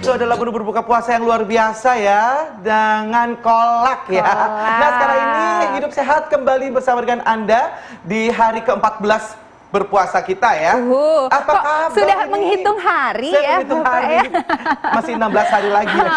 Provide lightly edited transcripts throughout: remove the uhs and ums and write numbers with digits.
itu adalah menu berbuka puasa yang luar biasa ya, dengan kolak ya. Nah sekarang ini Hidup Sehat kembali bersama dengan Anda di hari ke-14 berpuasa kita ya. Apa kabar sudah ini? menghitung hari Saya ya? menghitung hari. Masih 16 hari lagi ya.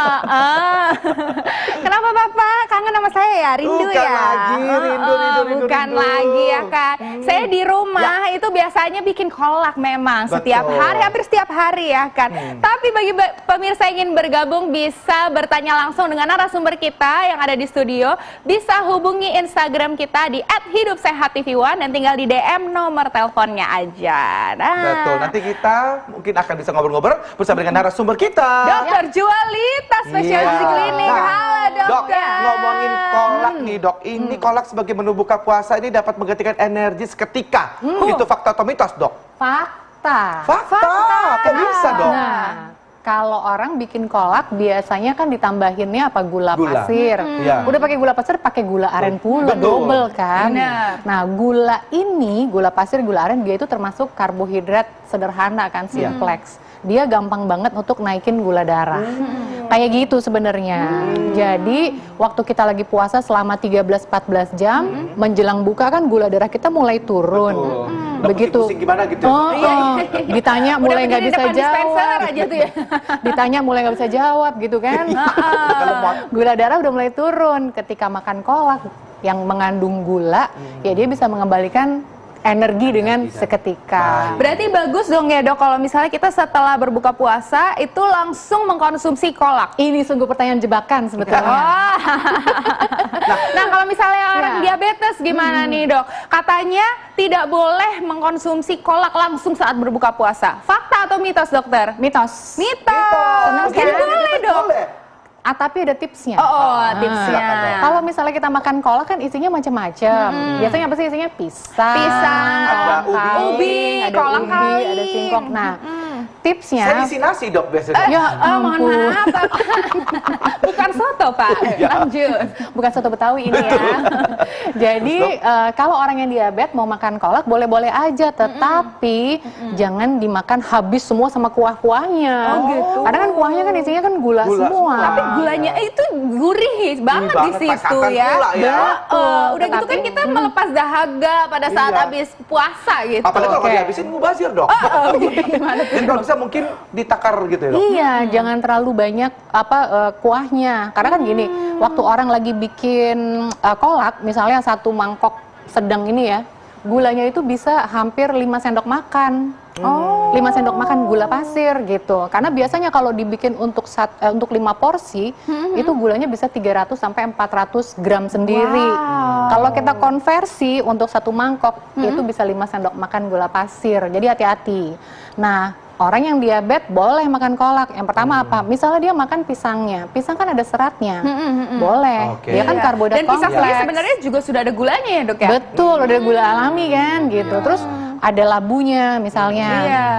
Kenapa Bapak? Kangen sama saya ya? Rindu Bukan ya? lagi, rindu. Bukan lagi ya Kak. Saya di rumah itu biasanya bikin kolak memang. Setiap hari, hampir setiap hari ya kan. Tapi bagi pemirsa yang ingin bergabung bisa bertanya langsung dengan narasumber kita yang ada di studio. Bisa hubungi Instagram kita di @hidupsehattv1 dan tinggal di DM nomor teleponnya aja. Nah. Betul, nanti kita mungkin akan bisa ngobrol-ngobrol bersama dengan narasumber kita. Dokter Jualita, spesialis klinik. Halo Dok, dokter. ngomongin kolak nih dok, ini kolak sebagai menu buka puasa ini dapat menggantikan energi seketika. Itu fakta atau mitos dok? Fakta. Kok bisa dok? Nah, kalau orang bikin kolak biasanya kan ditambahinnya apa gula pasir. Iya. Udah pakai gula pasir, pakai gula aren pula, Betul. double kan. Benar. Nah, gula ini, gula pasir, gula aren dia itu termasuk karbohidrat sederhana kan, simplex. Dia gampang banget untuk naikin gula darah. Kayak gitu sebenarnya. Jadi, waktu kita lagi puasa selama 13-14 jam, menjelang buka kan gula darah kita mulai turun. Udah Begitu. pusing-pusing gimana gitu. Ditanya mulai nggak bisa jawab. aja tuh ya. Ditanya mulai nggak bisa jawab gitu kan. Gula darah udah mulai turun. Ketika makan kolak yang mengandung gula, ya dia bisa mengembalikan energi dengan seketika. Berarti bagus dong ya dok kalau misalnya kita setelah berbuka puasa itu langsung mengkonsumsi kolak. Ini sungguh pertanyaan jebakan sebetulnya. Nah kalau misalnya orang diabetes gimana nih dok? Katanya tidak boleh mengkonsumsi kolak langsung saat berbuka puasa. Fakta atau mitos dokter? Mitos. Mitos. Jadi boleh dok. Tapi ada tipsnya. Tipsnya. Kalau misalnya kita makan kolak kan isinya macam-macam. Biasanya apa sih isinya? Pisang, ada ubi, ada kolang ubi, kaling. ada singkong. Nah, tipsnya. Saya isi nasi dok biasanya. Ya Mohon ampun. maaf, bukan soto Pak. Lanjut. Bukan soto Betawi ini ya. Jadi kalau orang yang diabetes mau makan kolak boleh-boleh aja, tetapi jangan dimakan habis semua sama kuah-kuahnya. Oh gitu. Karena kan kuahnya kan isinya kan gula semua. Tapi gulanya itu gurih banget di situ santan ya. pula ya. Udah gitu kan kita melepas dahaga pada saat habis puasa gitu. Apalagi kalau dihabisin mubazir dok. Gimana tuh? Jadi kalau bisa mungkin ditakar gitu ya dok. Iya, jangan terlalu banyak kuahnya. Karena kan gini, waktu orang lagi bikin kolak, misalnya satu mangkok sedang ini ya, gulanya itu bisa hampir 5 sendok makan. 5 sendok makan gula pasir gitu. Karena biasanya kalau dibikin untuk 5 porsi, itu gulanya bisa 300 sampai 400 gram sendiri. Kalau kita konversi untuk satu mangkok, itu bisa 5 sendok makan gula pasir. Jadi hati-hati. Nah, orang yang diabetes boleh makan kolak. Yang pertama apa? Misalnya dia makan pisangnya. Pisang kan ada seratnya. Boleh. Dia kan karbohidrat Dan pisang sendiri kompleks. sebenarnya juga sudah ada gulanya ya dok ya? Betul, udah gula alami kan gitu. Terus ada labunya misalnya,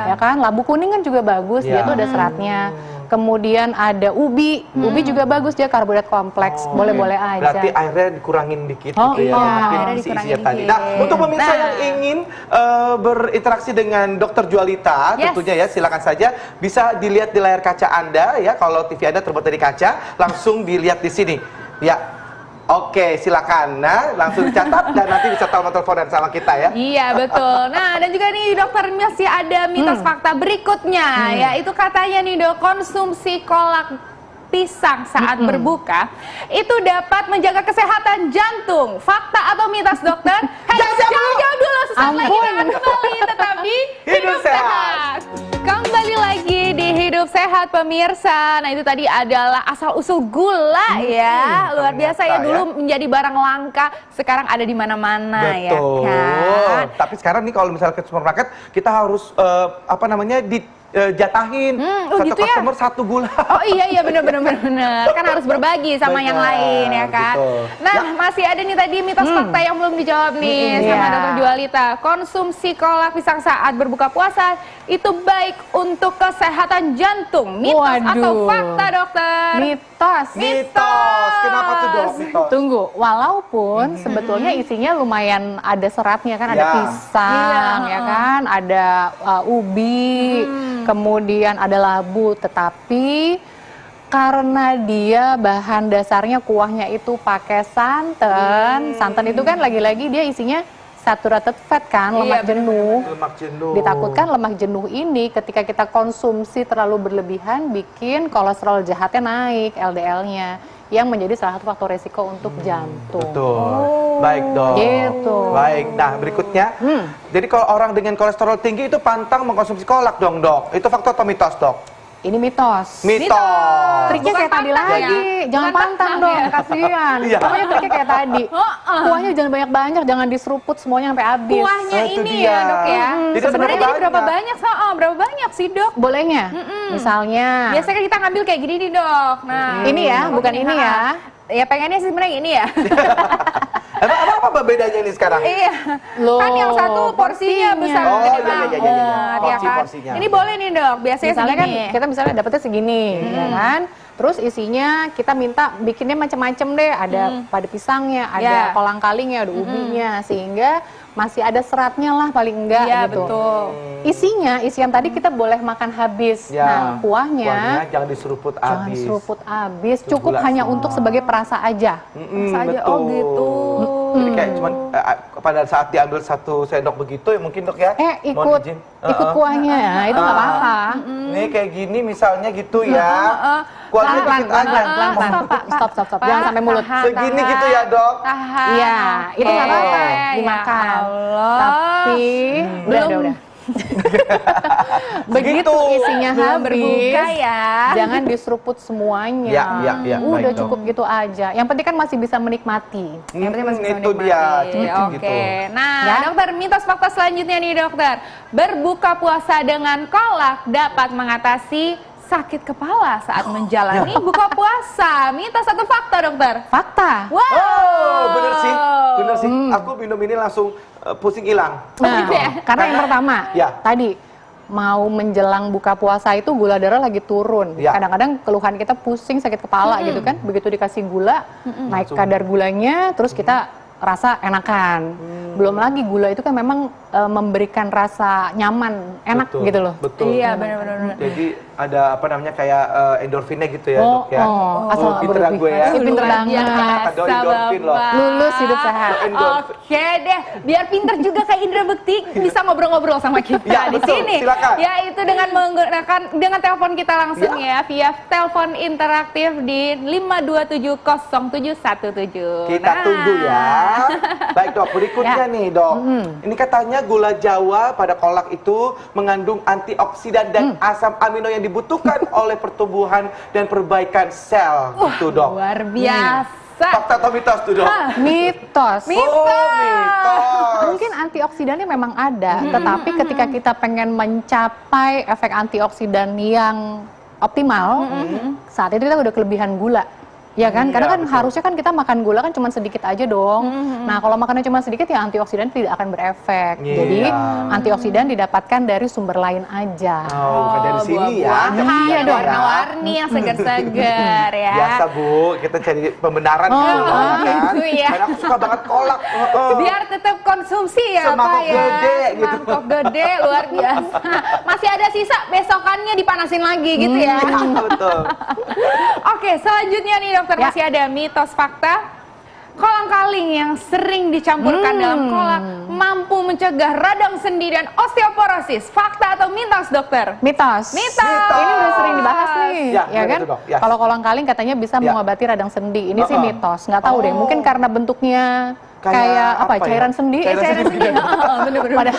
ya kan? Labu kuning kan juga bagus, dia tuh ada seratnya. Kemudian ada ubi, ubi juga bagus, dia karbohidrat kompleks, boleh-boleh aja. Berarti airnya dikurangin dikit Oh, gitu ya. iya. Mungkin Airnya isi-isinya dikurangin tadi. dikit. Nah, untuk pemirsa yang ingin berinteraksi dengan Dokter Jualita, tentunya ya silakan saja bisa dilihat di layar kaca Anda ya. Kalau TV Anda terbuat dari kaca, langsung dilihat di sini. Ya. Oke, silakan. Nah, langsung dicatat dan nanti bisa telepon-teleponan sama kita ya. Iya betul. Nah dan juga nih dokter masih ada mitos fakta berikutnya, yaitu katanya nih dok, konsumsi kolak pisang saat berbuka itu dapat menjaga kesehatan jantung. Fakta atau mitos dokter? Jawab dulu, sesaat lagi akan kembali tetap di Hidup Sehat. Kembali lagi di Hidup Sehat pemirsa. Nah itu tadi adalah asal-usul gula ya. Luar biasa ya, dulu menjadi barang langka, sekarang ada di mana-mana ya kan. Tapi sekarang nih kalau misalnya ke supermarket, kita harus jatahin satu gitu customer satu gula. Oh iya benar kan harus berbagi sama yang lain ya kan. Betul. Nah masih ada nih tadi mitos fakta yang belum dijawab nih sama Dokter Jualita. Konsumsi kolak pisang saat berbuka puasa itu baik untuk kesehatan jantung. Mitos atau fakta dokter? Mitos. Kenapa tuh dok? Mitos. Tunggu, walaupun sebetulnya isinya lumayan ada seratnya kan, ada pisang, ya kan, ada ubi, kemudian ada labu, tetapi Karena dia bahan dasarnya kuahnya itu pakai santan. Santan itu kan lagi-lagi dia isinya saturated fat kan, lemak jenuh. Lemak jenuh. Ditakutkan lemak jenuh ini ketika kita konsumsi terlalu berlebihan bikin kolesterol jahatnya naik, LDL-nya, yang menjadi salah satu faktor resiko untuk jantung. Betul. Baik dok. Gitu. Baik. Nah berikutnya, jadi kalau orang dengan kolesterol tinggi itu pantang mengkonsumsi kolak dong dok. Itu faktor atau mitos dok? Ini mitos. Mitos. Triknya Bukan kayak tadi pantang lagi, ya? jangan Bukan pantang pantang dong, ya? kasihan. Iya. Pokoknya triknya kayak tadi. Kuahnya jangan banyak-banyak, jangan diseruput semuanya sampai habis. Kuahnya Itu ini dia. ya dok ya. Jadi Sebenarnya berapa jadi berapa banyak? banyak? Berapa banyak sih dok? Bolehnya, misalnya. Biasanya kita ngambil kayak gini nih dok. Nah, Ini ya, bukan ini ya. Ya pengennya sih sebenarnya ini ya. Emang apa bedanya ini sekarang? Iya. Loh, Kan yang satu porsinya besar Oh, gede iya, iya, banget, iya, iya, iya. ya kan? Porsinya. Ini boleh nih dok, biasanya Misalnya kan segini. kita misalnya dapetnya segini, ya kan? Terus isinya kita minta bikinnya macam-macam deh, ada pada pisangnya, ada Ya. kolang-kalingnya, ada ubinya, sehingga masih ada seratnya lah paling enggak Iya gitu. betul. Isian tadi kita boleh makan habis. Ya. Nah, kuahnya jangan diseruput jangan habis. seruput habis, Itu cukup gula hanya semua. untuk sebagai perasa aja. Saja, oh gitu. Jadi kayak cuman pada saat diambil satu sendok begitu ya mungkin dok ya. Mohon Ikut izin. kuahnya, nah, itu nggak apa-apa. Nih kayak gini misalnya gitu ya. Kuahnya dikit aja. Stop, jangan sampai mulut. Segini gitu ya dok. Tahan. Iya, itu nggak apa-apa, Ya dimakan. Allah. Tapi udah. Begitu Segitu. isinya Belum habis, berbuka ya. jangan diseruput semuanya. Ya, Udah baik, Dok. cukup gitu aja. Yang penting kan masih bisa menikmati. Yang penting masih bisa itu dia, menikmati. gitu. Oke. Nah, Ya. dokter, mitos fakta selanjutnya nih dokter. Berbuka puasa dengan kolak dapat mengatasi sakit kepala saat menjalani buka puasa. Mitos atau fakta dokter? Fakta. Wow. Oh, bener sih. Aku minum ini langsung pusing hilang. Nah, gitu ya? karena yang pertama, Ya. tadi mau menjelang buka puasa itu gula darah lagi turun. Ya. Kadang-kadang keluhan kita pusing, sakit kepala gitu kan. Begitu dikasih gula, naik Langsung. kadar gulanya, terus kita rasa enakan. Belum lagi gula itu kan memang memberikan rasa nyaman, enak Betul, gitu loh. Betul. Iya, benar-benar. Jadi ada apa namanya kayak endorfinnya gitu ya dok ya. asal pinter berlebih. gue ya. Ih, pinter Luar banget. biasa, Ada endorfin loh. Bapak. Lulus hidup sehat. Oke deh, biar pinter juga kayak Indra Bekti bisa ngobrol-ngobrol sama kita Ya, di betul. sini. Silakan. Yaitu dengan menggunakan telepon kita langsung ya via telepon interaktif di 5270717. Kita tunggu ya. Baik dok, berikutnya nih dok. Ini katanya gula Jawa pada kolak itu mengandung antioksidan dan asam amino yang dibutuhkan oleh pertumbuhan dan perbaikan sel. Gitu dok. Luar biasa. Fakta atau mitos tuh dok? Mitos. Oh, mitos. Mungkin antioksidannya memang ada, tetapi ketika kita pengen mencapai efek antioksidan yang optimal, saat itu kita udah kelebihan gula. Ya kan, karena kan betul. harusnya kan kita makan gula kan cuma sedikit aja dong. Nah, kalau makannya cuma sedikit ya antioksidan tidak akan berefek. Iya. Jadi antioksidan didapatkan dari sumber lain aja. Oh, bukan dari sini ya. Buah-buahan, Iya dong. warna-warni yang segar-segar ya. Biasa Bu, kita cari pembenaran gitu kan. gitu ya. Dan aku suka banget kolak. Biar tetap konsumsi ya Semangkok Pak ya. gede gitu. Semangkok gede luar biasa. Masih ada sisa, besokannya dipanasin lagi gitu ya. Betul. Oke, selanjutnya nih dokter, Ya. masih ada mitos fakta. Kolang-kaling yang sering dicampurkan dalam kolak mampu mencegah radang sendi dan osteoporosis. Fakta atau mitos dokter? Mitos. Mitos. Ini udah sering dibahas nih, Ya, ya kan? betul, Dok. Ya. Kalau kolang-kaling katanya bisa Ya. mengobati radang sendi. Ini sih Uh-uh. mitos. Nggak tahu deh. Oh. Mungkin karena bentuknya kayak apa? apa ya? Cairan sendi. Cairan sendi. Bener-bener.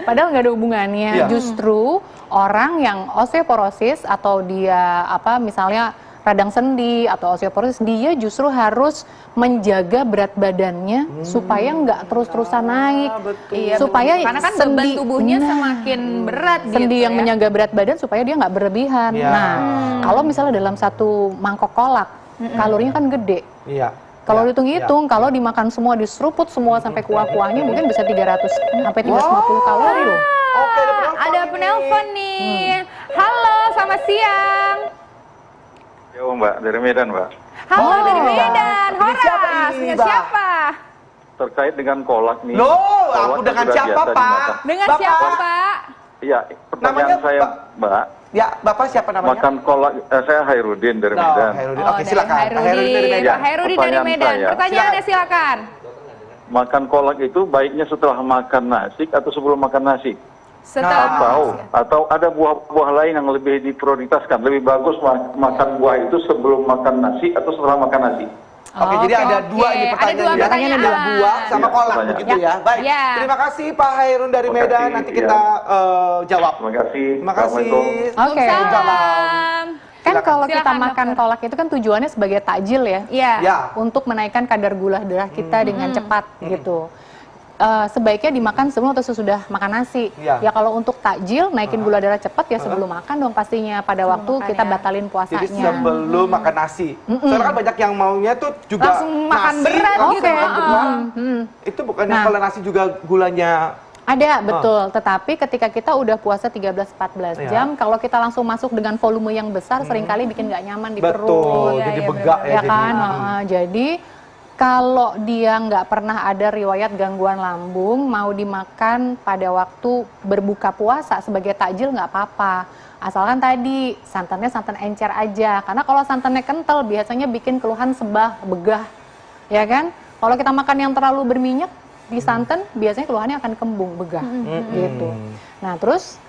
Padahal nggak ada hubungannya. Ya. Justru orang yang osteoporosis atau dia apa misalnya radang sendi atau osteoporosis, dia justru harus menjaga berat badannya supaya nggak terus-terusan naik. betul. Iya, supaya betul. Karena kan beban tubuhnya Nah, semakin berat sendi gitu yang ya. menjaga berat badan supaya dia nggak berlebihan. Ya. Nah, kalau misalnya dalam satu mangkok kolak, kalorinya kan gede. Iya. Kalau Ya, dihitung-hitung, kalau dimakan semua, diseruput semua sampai kuah-kuahnya mungkin bisa 300 sampai 350 kalori loh. Oke, ada penelpon Ada ini. penelpon nih. Halo, selamat siang. Yo Mbak, dari Medan Mbak. Halo Oh. dari Medan. Ini siapa Horas, ini, dengan Mbak? siapa? Terkait dengan kolak nih. Loh, kolak aku kan dengan sudah siapa, biasa Pak? dimakan. Dengan Bapak. siapa, Pak? Iya, Namanya, pertanyaan saya, Mbak. Ya, Bapak siapa namanya? Makan kolak, saya Hairudin dari Medan. Hairudin. Oh, Oke, dari silakan. Pak Hairudin dari Medan. Pak Hairudin dari Pertanyaan Medan. saya. Pertanyaannya silakan. Makan kolak itu baiknya setelah makan nasi atau sebelum makan nasi? Setelah Atau ada buah-buah lain yang lebih diprioritaskan? Lebih bagus makan buah itu sebelum makan nasi atau setelah makan nasi? Oke, jadi ada dua ini Ada dua pertanyaannya. pertanyaan. Ada buah sama Iya, kolak pertanyaan. begitu ya. Baik. Ya. Terima kasih Pak Hairun dari Terima Medan. kasih, Nanti ya. kita jawab. Terima kasih. Terima kasih. Assalamualaikum. Oke. Salam. Kan Silakan. kalau kita Silakan, makan dokter. kolak itu kan tujuannya sebagai takjil ya. Iya. Ya. Untuk menaikkan kadar gula darah kita dengan cepat gitu. Sebaiknya dimakan sebelum atau sesudah makan nasi. Ya. Ya kalau untuk takjil naikin gula darah cepat ya sebelum makan dong pastinya pada waktu makan kita ya. batalin Jadi puasanya. sebelum makan nasi. Soalnya kan banyak yang maunya tuh juga Langsung makan nasi, berat langsung gitu. makan berat. Itu bukannya Nah. kalau nasi juga gulanya Ada, betul. Tetapi ketika kita udah puasa 13-14 Ya. jam, kalau kita langsung masuk dengan volume yang besar, seringkali bikin nggak nyaman di perut. betul, Iya, jadi iya, begak benar. ya, Ya kan? jadi. Jadi kalau dia nggak pernah ada riwayat gangguan lambung, mau dimakan pada waktu berbuka puasa sebagai takjil nggak apa-apa. Asalkan tadi santannya santan encer aja. Karena kalau santannya kental biasanya bikin keluhan sebah, begah. Ya kan? Kalau kita makan yang terlalu berminyak di santan, biasanya keluhannya akan kembung, begah. Gitu. Nah, terus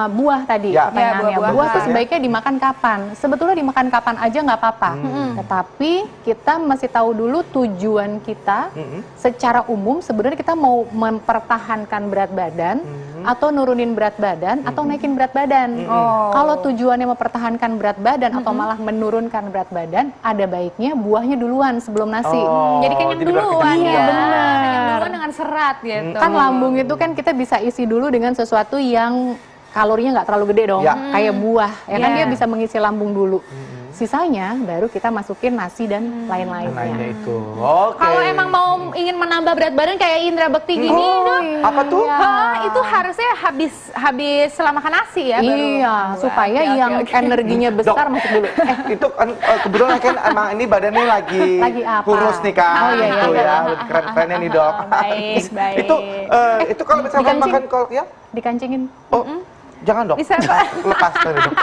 buah tadi Ya. pertanyaannya. Ya, buah-buahan. Buah tuh sebaiknya dimakan kapan? Sebetulnya dimakan kapan aja nggak apa-apa. Tetapi kita masih tahu dulu tujuan kita secara umum sebenarnya kita mau mempertahankan berat badan atau nurunin berat badan atau naikin berat badan. Oh. Kalau tujuannya mempertahankan berat badan atau malah menurunkan berat badan, ada baiknya buahnya duluan sebelum nasi. Oh, Jadi kenyang jadi berarti duluan ya. duluan. Kenyang Benar. duluan dengan serat gitu. Kan lambung itu kan kita bisa isi dulu dengan sesuatu yang kalorinya nggak terlalu gede dong, Ya. kayak buah, ya kan Ya. dia bisa mengisi lambung dulu. Sisanya baru kita masukin nasi dan lainnya lain-lainnya. itu. Oke. Kalau emang mau ingin menambah berat badan kayak Indra Bekti gini, Dok, Apa tuh? itu harusnya habis setelah makan nasi ya baru Iya, nambah. supaya Oke, yang oke. energinya besar masuk dulu. Itu kan kebetulan kan emang ini badannya lagi Lagi apa? kurus nih kan. Oh, iya, iya, Gitu iya. ya. Keren-kerennya nih, Dok. Baik, baik. Itu kalau misalkan Dikancing. makan kolak ya? Dikancingin. Oh, jangan, Dok. Bisa, Pak. Lepas tadi, Dok.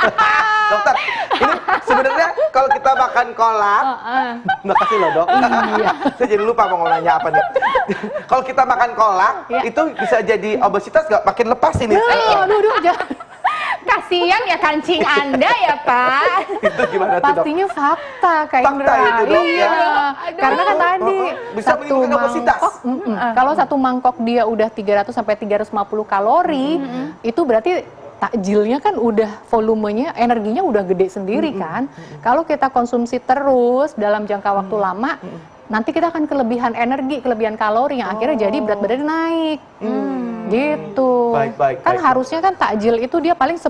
Dokter, ini sebenarnya kalau kita makan kolak, makasih loh, Dok. Saya jadi lupa mau nanya apa nih. Kalau kita makan kolak, itu bisa jadi obesitas nggak? Makin lepas ini. Aduh, jangan. Kasihan ya kancing Anda ya, Pak. Itu gimana tuh, Dok? Pastinya fakta kayak Fakta Indra. itu, Dok, Iya. ya. Aduh. Karena kan tadi Bisa menimbulkan obesitas. kalau satu mangkok dia udah 300 sampai 350 kalori, itu berarti takjilnya kan udah volumenya, energinya udah gede sendiri kan. Kalau kita konsumsi terus dalam jangka waktu lama, nanti kita akan kelebihan energi, kelebihan kalori yang akhirnya jadi berat badan naik. Gitu. Baik, Kan baik. harusnya kan takjil itu dia paling 10%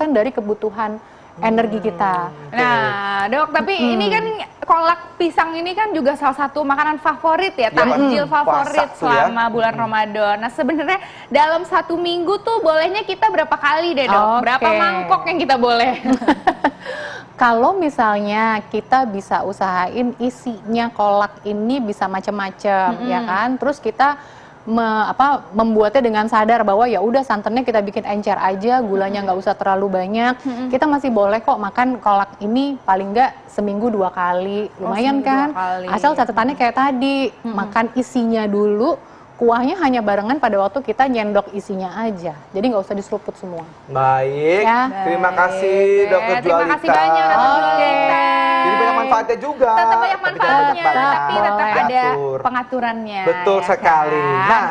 dari kebutuhan energi kita. Nah, Dok, tapi ini kan kolak pisang ini kan juga salah satu makanan favorit ya, Iya, Pak. takjil favorit Puasa tuh ya. selama bulan Ramadan. Nah, sebenarnya dalam satu minggu tuh bolehnya kita berapa kali deh, Dok? Oke. Berapa mangkok yang kita boleh? Kalau misalnya kita bisa usahain isinya kolak ini bisa macam-macam, ya kan? Terus kita membuatnya dengan sadar bahwa ya udah santannya kita bikin encer aja, gulanya nggak usah terlalu banyak. Kita masih boleh kok makan kolak ini paling nggak seminggu 2 kali, lumayan seminggu kan? 2 kali. Asal catatannya kayak tadi, makan isinya dulu. Kuahnya hanya barengan pada waktu kita nyendok isinya aja. Jadi nggak usah diseruput semua. Baik. Ya. Terima kasih, Baik, Dokter ya. Terima Jualita. kasih banyak, Dokter Jualita. Jadi banyak manfaatnya juga. Tetap banyak Tapi jangan manfaatnya, banyak-banyak. tapi tetap ada Diatur. pengaturannya. Betul ya sekali. kan? Nah,